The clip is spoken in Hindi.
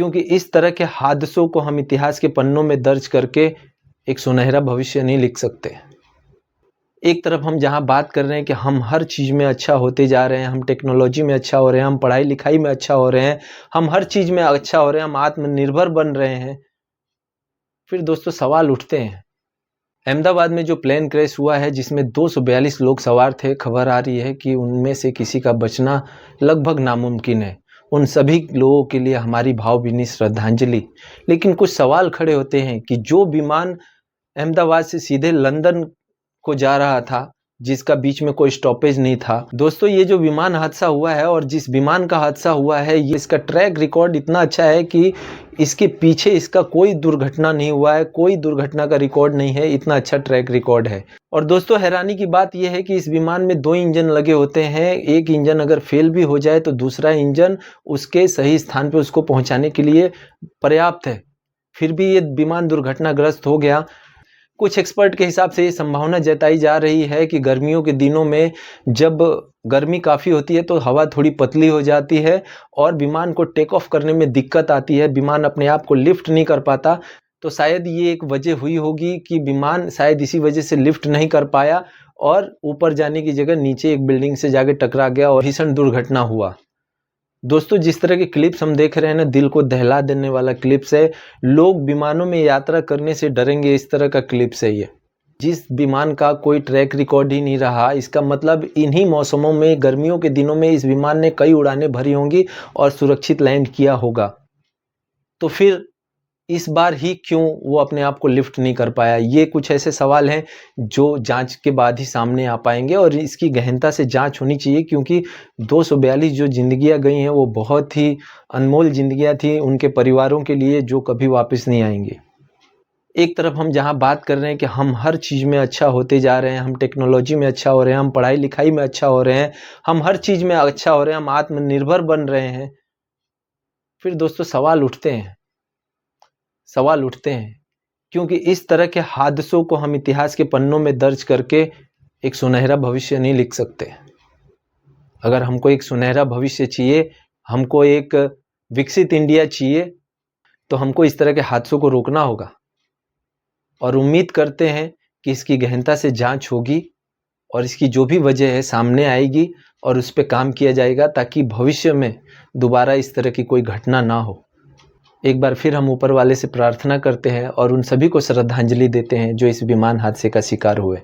क्योंकि इस तरह के हादसों को हम इतिहास के पन्नों में दर्ज करके एक सुनहरा भविष्य नहीं लिख सकते। एक तरफ हम जहां बात कर रहे हैं कि हम हर चीज़ में अच्छा होते जा रहे हैं, हम टेक्नोलॉजी में अच्छा हो रहे हैं, हम पढ़ाई लिखाई में अच्छा हो रहे हैं, हम हर चीज़ में अच्छा हो रहे हैं, हम आत्मनिर्भर बन रहे हैं, फिर दोस्तों सवाल उठते हैं। अहमदाबाद में जो प्लेन क्रैश हुआ है जिसमें 242 लोग सवार थे, खबर आ रही है कि उनमें से किसी का बचना लगभग नामुमकिन है। उन सभी लोगों के लिए हमारी भावभीनी श्रद्धांजलि। लेकिन कुछ सवाल खड़े होते हैं कि जो विमान अहमदाबाद से सीधे लंदन को जा रहा था, जिसका बीच में कोई स्टॉपेज नहीं था। दोस्तों ये जो विमान हादसा हुआ है और जिस विमान का हादसा हुआ है, ये इसका ट्रैक रिकॉर्ड इतना अच्छा है कि इसके पीछे इसका कोई दुर्घटना नहीं हुआ है, कोई दुर्घटना का रिकॉर्ड नहीं है, इतना अच्छा ट्रैक रिकॉर्ड है। और दोस्तों हैरानी की बात यह है कि इस विमान में 2 इंजन लगे होते हैं। एक इंजन अगर फेल भी हो जाए तो दूसरा इंजन उसके सही स्थान पर उसको पहुंचाने के लिए पर्याप्त है। फिर भी ये विमान दुर्घटनाग्रस्त हो गया। कुछ एक्सपर्ट के हिसाब से ये संभावना जताई जा रही है कि गर्मियों के दिनों में जब गर्मी काफ़ी होती है तो हवा थोड़ी पतली हो जाती है और विमान को टेक ऑफ करने में दिक्कत आती है, विमान अपने आप को लिफ्ट नहीं कर पाता। तो शायद ये एक वजह हुई होगी कि विमान शायद इसी वजह से लिफ्ट नहीं कर पाया और ऊपर जाने की जगह नीचे एक बिल्डिंग से जाके टकरा गया और भीषण दुर्घटना हुआ। दोस्तों जिस तरह के क्लिप्स हम देख रहे हैं ना, दिल को दहला देने वाला क्लिप्स है। लोग विमानों में यात्रा करने से डरेंगे, इस तरह का क्लिप्स है ये। जिस विमान का कोई ट्रैक रिकॉर्ड ही नहीं रहा, इसका मतलब इन्हीं मौसमों में, गर्मियों के दिनों में इस विमान ने कई उड़ानें भरी होंगी और सुरक्षित लैंड किया होगा। तो फिर इस बार ही क्यों वो अपने आप को लिफ्ट नहीं कर पाया? ये कुछ ऐसे सवाल हैं जो जांच के बाद ही सामने आ पाएंगे और इसकी गहनता से जांच होनी चाहिए, क्योंकि 242 जो जिंदगियां गई हैं वो बहुत ही अनमोल जिंदगियां थी उनके परिवारों के लिए, जो कभी वापस नहीं आएंगी। एक तरफ हम जहां बात कर रहे हैं कि हम हर चीज़ में अच्छा होते जा रहे हैं, हम टेक्नोलॉजी में अच्छा हो रहे हैं, हम पढ़ाई लिखाई में अच्छा हो रहे हैं, हम हर चीज़ में अच्छा हो रहे हैं, हम आत्मनिर्भर बन रहे हैं, फिर दोस्तों सवाल उठते हैं। क्योंकि इस तरह के हादसों को हम इतिहास के पन्नों में दर्ज करके एक सुनहरा भविष्य नहीं लिख सकते। अगर हमको एक सुनहरा भविष्य चाहिए, हमको एक विकसित इंडिया चाहिए, तो हमको इस तरह के हादसों को रोकना होगा। और उम्मीद करते हैं कि इसकी गहनता से जांच होगी और इसकी जो भी वजह है सामने आएगी और उस पर काम किया जाएगा, ताकि भविष्य में दोबारा इस तरह की कोई घटना ना हो। एक बार फिर हम ऊपर वाले से प्रार्थना करते हैं और उन सभी को श्रद्धांजलि देते हैं जो इस विमान हादसे का शिकार हुए।